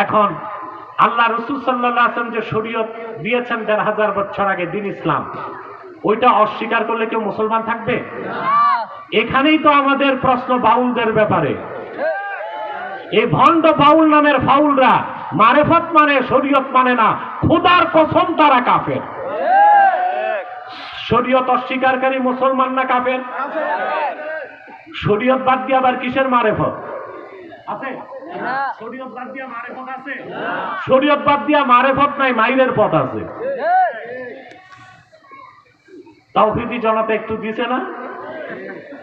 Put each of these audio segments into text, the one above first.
এখন আল্লাহ রাসূল সাল্লাল্লাহু আলাইহি ওয়াসাল্লাম যে শরীয়ত দিয়েছেন ১৫০০ বছর আগে, দিন ইসলাম, ওইটা অস্বীকার করলে কেউ মুসলমান থাকবে? এখানেই তো আমাদের প্রশ্ন বাউলদের ব্যাপারে। এই ভণ্ড বাউল নামের ফাউলরা মারেফত মানে, শরীয়ত মানে না, খোদার কসম তারা কাফের। শরীয়ত অস্বীকারী মুসলমান না কাফের? শরীয়ত বাদ দিয়ে আবার কিসের মারেফত আছে? শরীয়ত বাদ দিয়ে মারেফত আছে? শরীয়ত বাদ দিয়ে মারেফত নাই, মাইরের পথ আছে। তাওহীদি জনতা একটু দিছে না,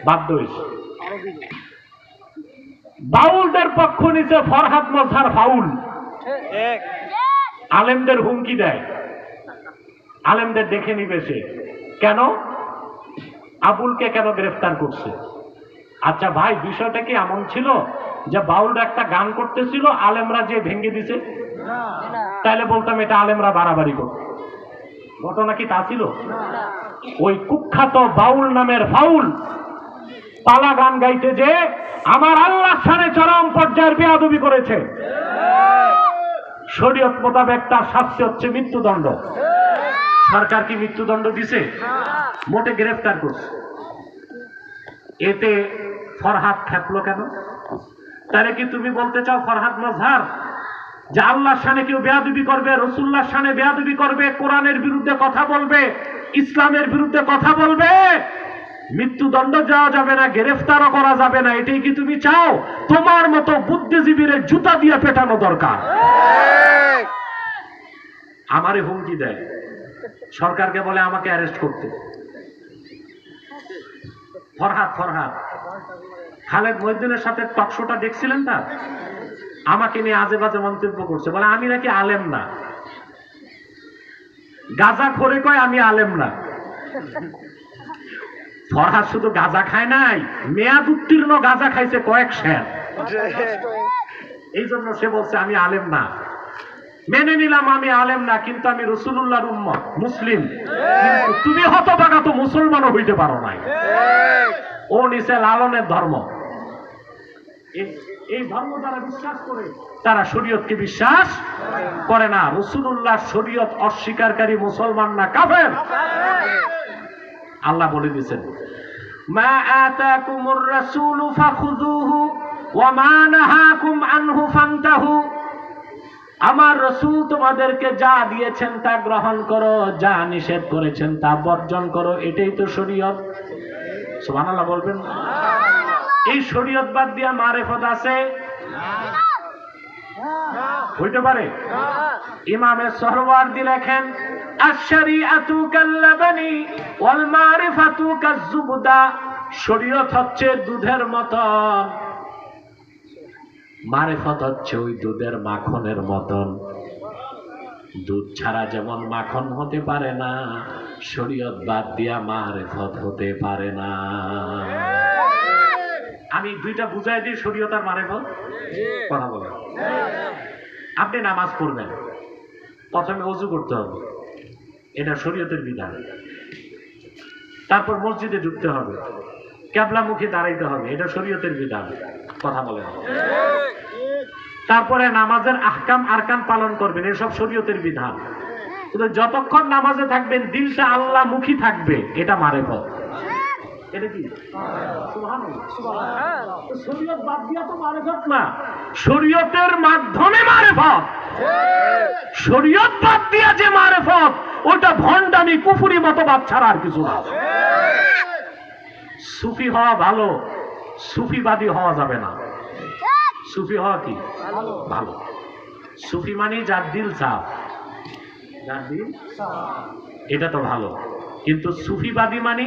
বাধ্য হইছে। বাউলদের পক্ষ নিচে ফরহাদ মজহার ফাউল আলেমদের হুমকি দেয়, আলেমদের দেখে নিবে সে। কেন? আবুলকে কেন গ্রেফতার করছে? আচ্ছা ভাই, বিষয়টা কি এমন ছিল যে বাউলরা একটা গান করতেছিল, আলেমরা যে ভেঙে দিছে? তাইলে বলতাম এটা আলেমরা বাড়াবাড়ি করত। ঘটনা কি তা ছিল? ওই কুখ্যাত বাউল নামের ফাউল পালা গান গাইতে যে আমার আল্লাহর শানে চরম পর্যায়ের বেয়াদবি করেছে। শরীয়ত মোতাবেক তার শাস্তি হচ্ছে মৃত্যুদণ্ড। সরকার কি মৃত্যুদণ্ড দিছে? মোটে গ্রেফতার করছে। এতে ফরহাদ খেপলো কেন? তাহলে কি তুমি বলতে চাও ফরহাদ মজহার যে আল্লাহর শানে কেউ বেয়াদবি করবে, রাসূলুল্লাহর শানে বেয়াদবি করবে, কোরআনের বিরুদ্ধে কথা বলবে, ইসলামের বিরুদ্ধে কথা বলবে, মৃত্যুদণ্ড দেওয়া যাবে না, গ্রেফতারও করা যাবে না, এটাই কি তুমি চাও? তোমার মতো বুদ্ধিজীবীর জুতা দিয়ে পেটানো দরকার। আমারে হুমকি দেয়, সরকারকে বলে আমাকে অ্যারেস্ট করতে। ফরহাদ খালেদ মহিউদ্দিনের সাথে টকশোটা দেখছিলেন? তার আমাকে নিয়ে আজে বাজে মন্তব্য করছে, বলে আমি নাকি আলেম না। গাঁজা খোরে কয় আমি আলেম না। ফরহাদ শুধু গাঁজা খায় নাই, মেয়াদ উত্তীর্ণ গাঁজা খাইছে কয়েক সের। এই জন্য সে বলছে আমি আলেম না। মেনে নিলাম আমি আলেম না, কিন্তু আমি রাসূলুল্লাহর উম্মত, মুসলিম। তুমি হতভাগা তো মুসলমানও হইতে পারো নাই। ও নিচে লালনের ধর্ম, এই ধর্ম যারা বিশ্বাস করে তারা শরীয়তকে বিশ্বাস করে না। রাসূলুল্লাহর শরীয়ত অস্বীকারী মুসলমান না কাফের। আল্লাহ বলে দিয়েছেন, মা আতাকুমুর রাসূলু ফাখুযুহু ওয়া মা নাহাকুম আনহু ফান্তাহু। আমার রাসূল তোমাদেরকে যা দিয়েছেন তা গ্রহণ করো, যা নিষেধ করেছেন তা বর্জন করো, এটাই তো শরীয়ত। সুবহানাল্লাহ বলবেন। এই শরীয়ত বাদ দিয়া মারেফত আছে? হইতে পারে? ইমামে সোহরাওয়ার্দী লেখেন, আশ-শরীআতু কাল্লাবানি ওয়াল মারিফাতু কায-যুবদা। শরীয়ত হচ্ছে দুধের মতন, মারিফত হচ্ছে ওই দুধের মাখনের মতন। দুধ ছাড়া যেমন মাখন হতে পারে না, শরীয়ত বাদ দিয়া মারিফত হতে পারে না। আমি দুইটা বুঝাই দিই, শরীয়ত আর মারিফত। কথা বলেন। আপনি নামাজ পড়বেন, প্রথমে ওযু করতে হবে, এটা শরীয়তের বিধান। তারপর মসজিদে ঢুকতে হবে, কিবলামুখী দাঁড়াইতে হবে, এটা শরীয়তের বিধান। কথা বলেন। তারপরে নামাজের আহকাম আরকান পালন করবেন, এসব শরীয়তের বিধান। কিন্তু যতক্ষণ নামাজে থাকবেন দিলটা আল্লাহমুখী থাকবে, এটা মারিফত। এটা কি? শরীয়ত বাদ দিয়া তো মারিফত না, শরীয়তের মাধ্যমে মারিফত। শরীয়ত বাদ দিয়া যে মারিফত, ওটা ভণ্ডামি কুফরি মতবাদ ছাড়া আর কিছু না। সুফি হওয়া ভালো, সুফিবাদী হওয়া যাবে না। সুফি হওয়া কি ভালো? সুফি মানে যার দিল সাফ, যার দিল এটা তো ভালো। কিন্তু সুফিবাদী মানে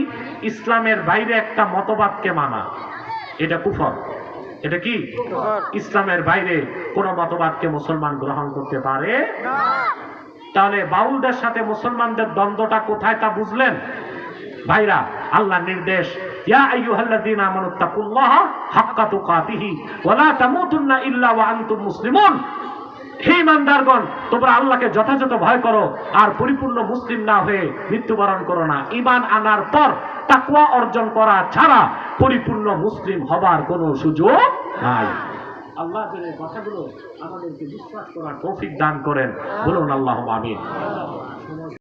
ইসলামের বাইরে একটা মতবাদকে মানা, এটা কুফর। এটা কি? ইসলামের বাইরে কোন মতবাদকে মুসলমান গ্রহণ করতে পারে না। তাহলে বাউলদের সাথে মুসলমানদের দ্বন্দ্বটা কোথায় তা বুঝলেন ভাইরা? আল্লাহর নির্দেশ, ইয়া আইয়ুহাল্লাযীনা আমানুত্তাকুল্লাহা হাক্কা তুকাতিহি ওয়া লা তামুতুন্না ইল্লা ওয়া আনতুম মুসলিমুন। হে ঈমানদারগণ, তোমরা আল্লাহকে যথাযথ ভয় করো আর পরিপূর্ণ মুসলিম না হয়ে মৃত্যুবরণ করো না। ঈমান আনার পর তাকওয়া অর্জন করা ছাড়া পরিপূর্ণ মুসলিম হবার কোনো সুযোগ নাই। আল্লাহ যেন এই কথাগুলো আমাদেরকে বিশ্বাস করার তৌফিক দান করেন। বলুন আল্লাহুম্মা আমিন।